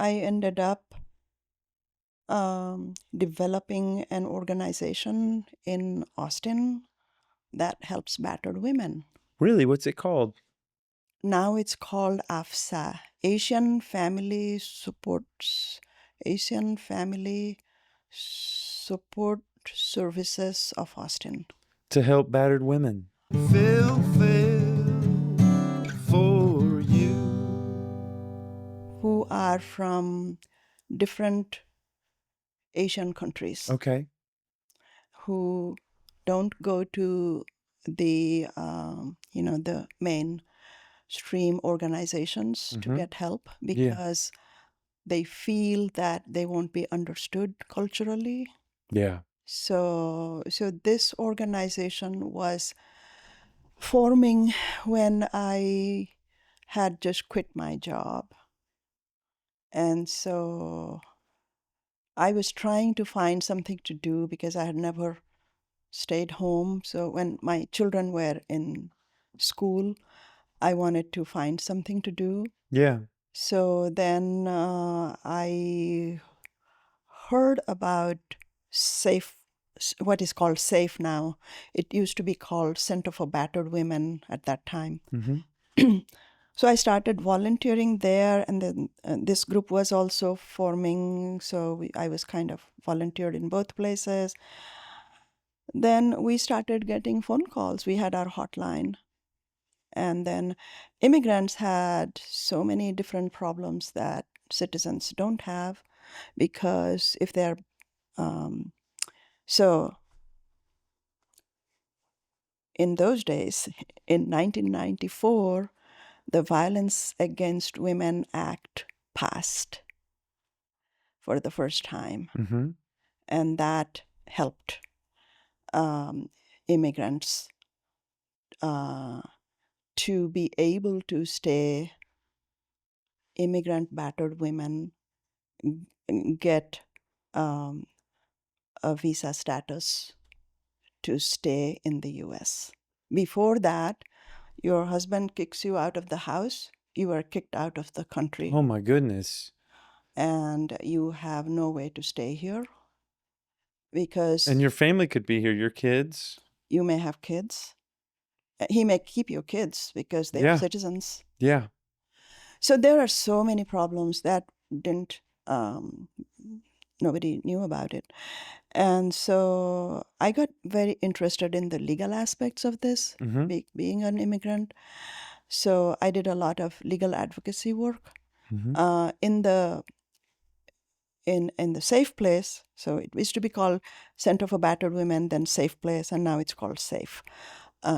I ended up developing an organization in Austin that helps battered women. Really? What's it called? Now it's called AFSA, Asian Family Support Services of Austin. To help battered women. Phil, for you. Who are from different Asian countries, Okay. who don't go to the the mainstream organizations to get help because they feel that they won't be understood culturally. Yeah. So this organization was forming when I had just quit my job. And so I was trying to find something to do because I had never stayed home. So when my children were in school, I wanted to find something to do. Yeah. So then I heard about what is called SAFE now. It used to be called Center for Battered Women at that time. Mm-hmm. So I started volunteering there, and then this group was also forming. So I was kind of volunteered in both places. Then we started getting phone calls. We had our hotline. And then immigrants had so many different problems that citizens don't have, because if they're so in those days, in 1994, the Violence Against Women Act passed for the first time. Mm-hmm. And that helped immigrants to be able to stay, immigrant battered women get a visa status to stay in the US. Before that, your husband kicks you out of the house, you are kicked out of the country. Oh my goodness. And you have no way to stay here because And your family could be here, your kids. you may have kids. He may keep your kids because they are citizens. Yeah. So there are so many problems that nobody knew about it. And so I got very interested in the legal aspects of this, Mm-hmm. being an immigrant. So I did a lot of legal advocacy work Mm-hmm. in the Safe Place. So it used to be called Center for Battered Women, then Safe Place, and now it's called SAFE,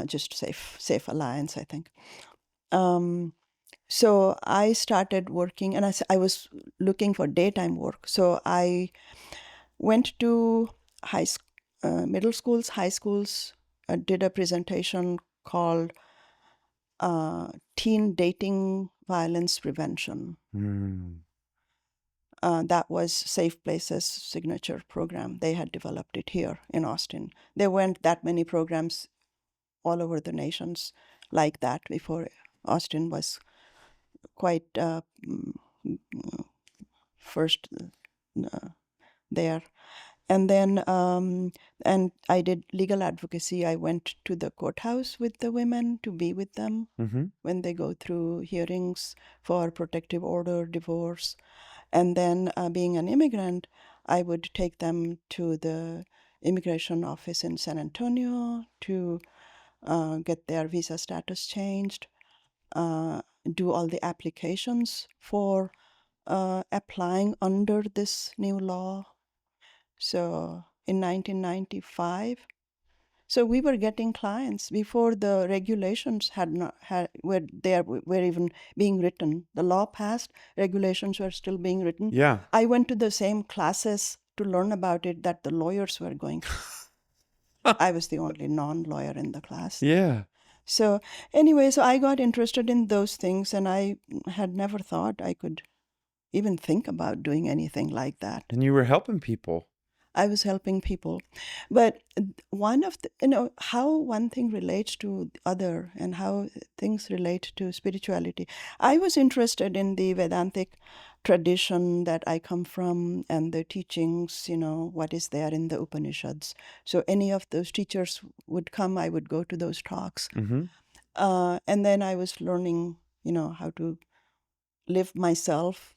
just Safe Alliance, I think. So I started working, and I was looking for daytime work. So I went to middle schools, high schools, did a presentation called Teen Dating Violence Prevention. Mm. That was Safe Places signature program. They had developed it here in Austin. There weren't that many programs all over the nations like that before. Austin was quite first there. And then, and I did legal advocacy. I went to the courthouse with the women to be with them when they go through hearings for protective order, divorce. And then being an immigrant, I would take them to the immigration office in San Antonio to get their visa status changed, do all the applications for applying under this new law. So in 1995, so we were getting clients before the regulations were even being written. The law passed, regulations were still being written. Yeah. I went to the same classes to learn about it that the lawyers were going to. I was the only non-lawyer in the class. Yeah. So anyway, so I got interested in those things, and I had never thought I could even think about doing anything like that. And you were helping people. I was helping people. But one of the, how one thing relates to the other and how things relate to spirituality. I was interested in the Vedantic tradition that I come from and the teachings, what is there in the Upanishads. So any of those teachers would come, I would go to those talks. And then I was learning, how to live myself,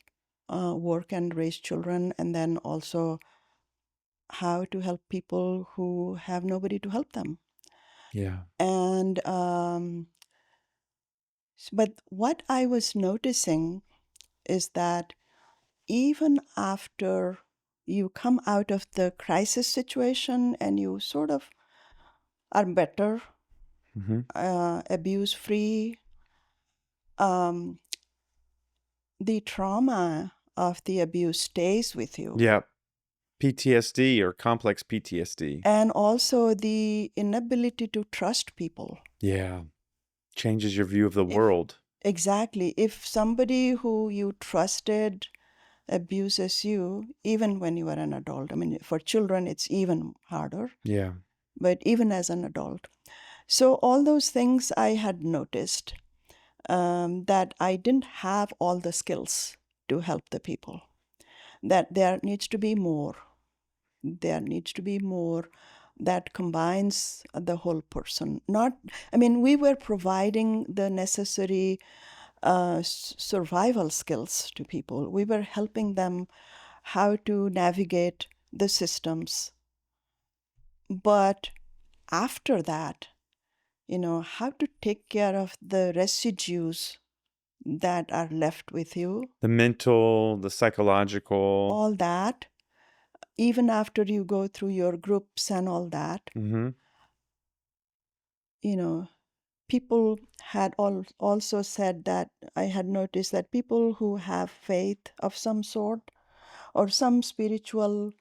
work and raise children, and then also how to help people who have nobody to help them. Yeah. And but what I was noticing is that even after you come out of the crisis situation and you sort of are better, abuse free, the trauma of the abuse stays with you. Yeah. PTSD or complex PTSD. And also the inability to trust people. Yeah. Changes your view of the world. Exactly. If somebody who you trusted abuses you, even when you are an adult, I mean, for children, it's even harder. Yeah. But even as an adult. So all those things I had noticed, that I didn't have all the skills to help the people, that there needs to be more. There needs to be more that combines the whole person. We were providing the necessary survival skills to people. We were helping them how to navigate the systems. But after that, how to take care of the residues that are left with you. The mental, the psychological. All that, even after you go through your groups and all that, people had also said that I had noticed that people who have faith of some sort or some spiritual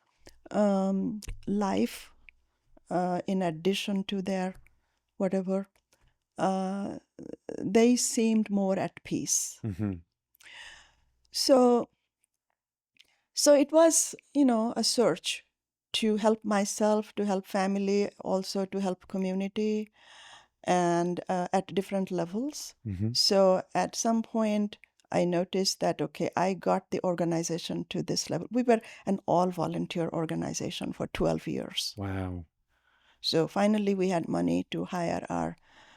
life in addition to their whatever, they seemed more at peace. So it was, a search to help myself, to help family, also to help community, and at different levels. So at some point, I noticed that, okay, I got the organization to this level. We were an all-volunteer organization for 12 years. Wow. So finally, we had money to hire our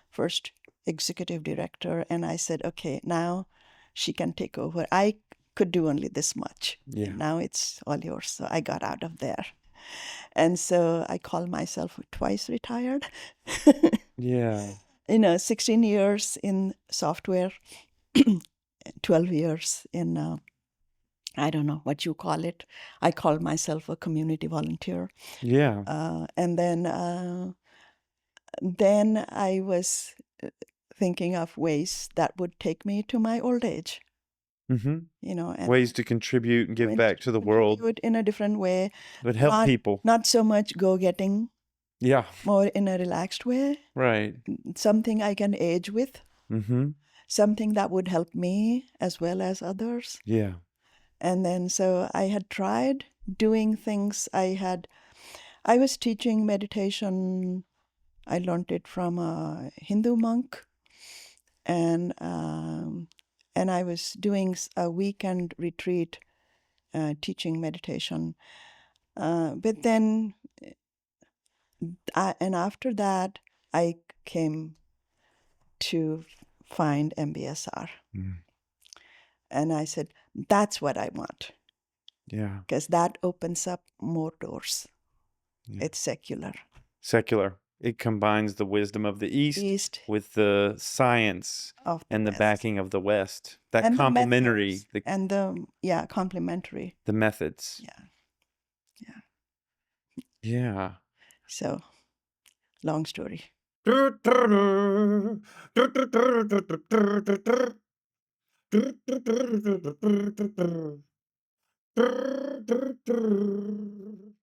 first executive director, and I said, okay, now she can take over. I could do only this much. Yeah. And now it's all yours. So I got out of there. And so I call myself twice retired. Yeah. 16 years in software, 12 years in, I don't know what you call it. I call myself a community volunteer. Yeah. And then I was thinking of ways that would take me to my old age. And ways to contribute and give back to the world. In a different way. But help people. Not so much go-getting. Yeah. More in a relaxed way. Right. Something I can age with. Something that would help me as well as others. Yeah. And then so I had tried doing things. I was teaching meditation. I learned it from a Hindu monk. And I was doing a weekend retreat teaching meditation. But then, and after that, I came to find MBSR. And I said, that's what I want. Yeah. Because that opens up more doors. Yeah. It's secular. Secular. It combines the wisdom of the East with the science and the backing of the West. That and complementary. Complementary. The methods. Yeah. Yeah. So, long story.